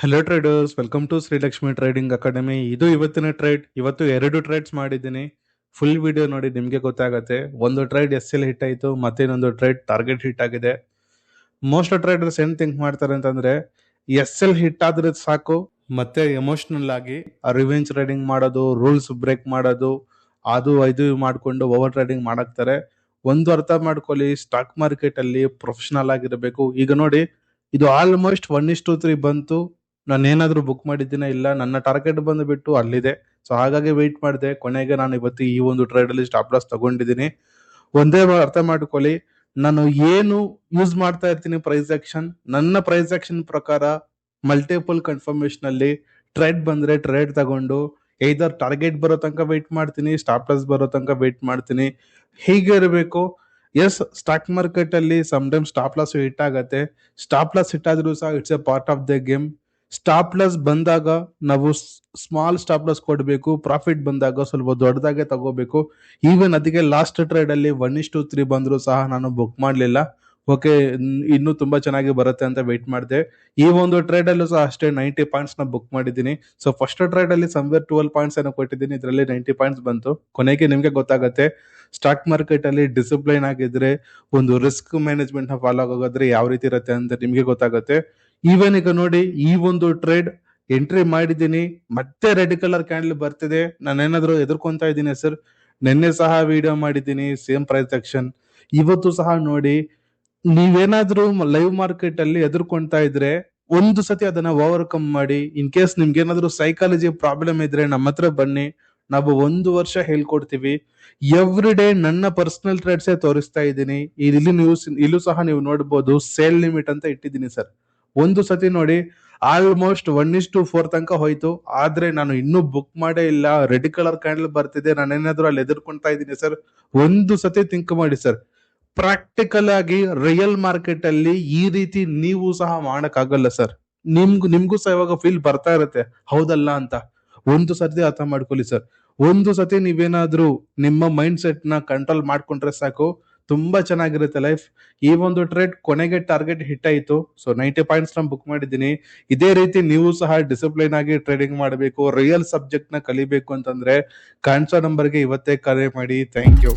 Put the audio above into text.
Hello traders, welcome to Srilakshmi trading academy. ಇದು ಇವತ್ತಿನ trade. ಇವತ್ತು 2 ಟ್ರೇಡ್ಸ್ ಮಾಡಿದ್ದೀನಿ. ಫುಲ್ ವಿಡಿಯೋ ನೋಡಿ, ನಿಮಗೆ ಗೊತ್ತಾಗತ್ತೆ. ಒಂದು ಟ್ರೇಡ್ SL ಹಿಟ್ ಆಯಿತು, ಮತ್ತೆ ಇನ್ನೊಂದು ಟ್ರೇಡ್ ಟಾರ್ಗೆಟ್ ಹಿಟ್ ಆಗಿದೆ. ಮೋಸ್ಟ್ ಟ್ರೇಡರ್ಸ್ ಏನ್ ಥಿಂಕ್ ಮಾಡ್ತಾರೆ ಅಂತಂದ್ರೆ, SL ಹಿಟ್ ಆದ್ರೆ ಸಾಕು, ಮತ್ತೆ ಎಮೋಷನಲ್ ಆಗಿ ರಿವೆಂಜ್ ಟ್ರೇಡಿಂಗ್ ಮಾಡೋದು, ರೂಲ್ಸ್ ಬ್ರೇಕ್ ಮಾಡೋದು, ಅದು ಇದು ಮಾಡ್ಕೊಂಡು ಓವರ್ ಟ್ರೇಡಿಂಗ್ ಮಾಡಾಕ್ತಾರೆ. ಒಂದು ಅರ್ಥ ಮಾಡ್ಕೊಳ್ಳಿ, ಸ್ಟಾಕ್ ಮಾರ್ಕೆಟ್ ಅಲ್ಲಿ ಪ್ರೊಫೆಷನಲ್ ಆಗಿರಬೇಕು. ಈಗ ನೋಡಿ, ಇದು ಆಲ್ಮೋಸ್ಟ್ 1:3 ಬಂತು. ನಾನು ಏನಾದ್ರೂ ಬುಕ್ ಮಾಡಿದ್ದೀನ ಇಲ್ಲ, ನನ್ನ ಟಾರ್ಗೆಟ್ ಬಂದ್ಬಿಟ್ಟು ಅಲ್ಲಿದೆ. ಸೊ ಹಾಗಾಗಿ ವೆಯ್ಟ್ ಮಾಡಿದೆ. ಕೊನೆಗೆ ನಾನು ಇವತ್ತು ಈ ಒಂದು ಟ್ರೇಡ್ ಅಲ್ಲಿ ಸ್ಟಾಪ್ ಲಾಸ್ ತಗೊಂಡಿದ್ದೀನಿ. ಒಂದೇ ಅರ್ಥ ಮಾಡ್ಕೊಳ್ಳಿ, ನಾನು ಏನು ಯೂಸ್ ಮಾಡ್ತಾ ಇರ್ತೀನಿ ಪ್ರೈಸ್ ಆಕ್ಷನ್, ನನ್ನ ಪ್ರೈಸ್ ಆಕ್ಷನ್ ಪ್ರಕಾರ ಮಲ್ಟಿಪಲ್ ಕನ್ಫರ್ಮೇಶನ್ ಅಲ್ಲಿ ಟ್ರೇಡ್ ಬಂದ್ರೆ ಟ್ರೇಡ್ ತಗೊಂಡು ಐದರ್ ಟಾರ್ಗೆಟ್ ಬರೋ ತನಕ ವೆಯ್ಟ್ ಮಾಡ್ತೀನಿ, ಸ್ಟಾಪ್ ಲಾಸ್ ಬರೋ ತನಕ ವೆಯ್ಟ್ ಮಾಡ್ತೀನಿ. ಹೀಗೆ ಇರಬೇಕು. ಎಸ್, ಸ್ಟಾಕ್ ಮಾರ್ಕೆಟ್ ಅಲ್ಲಿ ಸಮ್ಟೈಮ್ ಸ್ಟಾಪ್ ಲಾಸ್ ಹಿಟ್ ಆಗತ್ತೆ. ಸ್ಟಾಪ್ ಲಾಸ್ ಹಿಟ್ ಆದ್ರೂ ಸಹ it's A part of the game. Stop loss ಬಂದಾಗ ನಾವು ಸ್ಮಾಲ್ ಸ್ಟಾಪ್ ಲಾಸ್ ಕೊಡಬೇಕು, ಪ್ರಾಫಿಟ್ ಬಂದಾಗ ಸ್ವಲ್ಪ ದೊಡ್ಡದಾಗೆ ತಗೋಬೇಕು. ಈವನ್ ಅದಕ್ಕೆ ಲಾಸ್ಟ್ ಟ್ರೇಡ್ ಅಲ್ಲಿ 1:3 ಬಂದ್ರು ಸಹ ನಾನು ಬುಕ್ ಮಾಡಲಿಲ್ಲ. ಓಕೆ, ಇನ್ನೂ ತುಂಬಾ ಚೆನ್ನಾಗಿ ಬರುತ್ತೆ ಅಂತ ವೆಯ್ಟ್ ಮಾಡಿದೆ. ಈ ಒಂದು ಟ್ರೇಡ್ ಅಲ್ಲೂ ಸಹ ಅಷ್ಟೇ 90 ಪಾಯಿಂಟ್ಸ್ ನ ಬುಕ್ ಮಾಡಿದ್ದೀನಿ. ಸೊ ಫಸ್ಟ್ ಟ್ರೇಡ್ ಅಲ್ಲಿ ಸಮ್ವೇರ್ 12 ಪಾಯಿಂಟ್ಸ್ ಏನೋ ಕೊಟ್ಟಿದ್ದೀನಿ, ಇದರಲ್ಲಿ 90 ಪಾಯಿಂಟ್ಸ್ ಬಂತು. ಕೊನೆಗೆ ನಿಮ್ಗೆ ಗೊತ್ತಾಗತ್ತೆ, ಸ್ಟಾಕ್ ಮಾರ್ಕೆಟ್ ಅಲ್ಲಿ ಡಿಸಿಪ್ಲೈನ್ ಆಗಿದ್ರೆ, ಒಂದು ರಿಸ್ಕ್ ಮ್ಯಾನೇಜ್ಮೆಂಟ್ ನ ಫಾಲೋ ಆಗೋದ್ರೆ ಯಾವ ರೀತಿ ಇರುತ್ತೆ ಅಂತ ನಿಮ್ಗೆ ಗೊತ್ತಾಗುತ್ತೆ. ಈವನ್ ಈಗ ನೋಡಿ, ಈ ಒಂದು ಟ್ರೇಡ್ ಎಂಟ್ರಿ ಮಾಡಿದ್ದೀನಿ, ಮತ್ತೆ ರೆಡ್ ಕಲರ್ ಕ್ಯಾಂಡಲ್ ಬರ್ತಿದೆ. ನಾನೇನಾದ್ರೂ ಎದುರ್ಕೊಂತಾ ಇದ್ದೀನಿ ಸರ್? ನಿನ್ನೆ ಸಹ ವಿಡಿಯೋ ಮಾಡಿದ್ದೀನಿ, ಸೇಮ್ ಪ್ರೈಸ್ ಆಕ್ಷನ್. ಇವತ್ತು ಸಹ ನೋಡಿ, ನೀವೇನಾದ್ರೂ ಲೈವ್ ಮಾರ್ಕೆಟ್ ಅಲ್ಲಿ ಎದುರ್ಕೊಂತಾ ಇದ್ರೆ ಒಂದು ಸತಿ ಅದನ್ನ ಓವರ್ಕಮ್ ಮಾಡಿ. ಇನ್ ಕೇಸ್ ನಿಮ್ಗೆ ಏನಾದ್ರೂ ಸೈಕಾಲಜಿ ಪ್ರಾಬ್ಲಮ್ ಇದ್ರೆ ನಮ್ಮ ಹತ್ರ ಬನ್ನಿ, ನಾವು 1 ವರ್ಷ ಹೇಳ್ಕೊಡ್ತೀವಿ. ಎವ್ರಿ ಡೇ ನನ್ನ ಪರ್ಸನಲ್ ಟ್ರೇಡ್ಸ್ ತೋರಿಸ್ತಾ ಇದ್ದೀನಿ. ಇಲ್ಲೂ ಸಹ ನೀವು ನೋಡ್ಬೋದು, ಸೇಲ್ ಲಿಮಿಟ್ ಅಂತ ಇಟ್ಟಿದ್ದೀನಿ ಸರ್. ಒಂದು ಸತಿ ನೋಡಿ, ಆಲ್ಮೋಸ್ಟ್ 1:4 ತನಕ ಹೋಯ್ತು, ಆದ್ರೆ ನಾನು ಇನ್ನೂ ಬುಕ್ ಮಾಡೇ ಇಲ್ಲ. ರೆಡ್ ಕಲರ್ ಕ್ಯಾಂಡಲ್ ಬರ್ತಿದೆ, ನಾನೇನಾದ್ರೂ ಅಲ್ಲಿ ಎದುರ್ಕೊಂತಾ ಇದ್ದೀನಿ ಸರ್? ಒಂದು ಸತಿ ಥಿಂಕ್ ಮಾಡಿ ಸರ್. ಪ್ರಾಕ್ಟಿಕಲ್ ಆಗಿ ರಿಯಲ್ ಮಾರ್ಕೆಟ್ ಅಲ್ಲಿ ಈ ರೀತಿ ನೀವು ಸಹ ಮಾಡಕ್ಕಾಗಲ್ಲ ಸರ್. ನಿಮ್ಗೂ ಸಹ ಇವಾಗ ಫೀಲ್ ಬರ್ತಾ ಇರುತ್ತೆ, ಹೌದಲ್ಲ ಅಂತ. ಒಂದು ಸತಿ ಅರ್ಥ ಮಾಡ್ಕೊಳ್ಳಿ ಸರ್. ಒಂದು ಸತಿ ನೀವೇನಾದ್ರೂ ನಿಮ್ಮ ಮೈಂಡ್ ಸೆಟ್ ನ ಕಂಟ್ರೋಲ್ ಮಾಡ್ಕೊಂಡ್ರೆ ಸಾಕು, ತುಂಬಾ ಚೆನ್ನಾಗಿರುತ್ತೆ ಲೈಫ್. ಈ ಒಂದು ಟ್ರೇಡ್ ಕೊನೆಗೆ ಟಾರ್ಗೆಟ್ ಹಿಟ್ ಆಯಿತು. ಸೊ 90 ಪಾಯಿಂಟ್ಸ್ ನ ಬುಕ್ ಮಾಡಿದ್ದೀನಿ. ಇದೇ ರೀತಿ ನೀವು ಸಹ ಡಿಸಿಪ್ಲೈನ್ ಆಗಿ ಟ್ರೇಡಿಂಗ್ ಮಾಡಬೇಕು, ರಿಯಲ್ ಸಬ್ಜೆಕ್ಟ್ ನ ಕಲಿಬೇಕು ಅಂತಂದ್ರೆ ಕಾಣಿಸೋ ನಂಬರ್ಗೆ ಇವತ್ತೇ ಕರೆ ಮಾಡಿ. Thank you.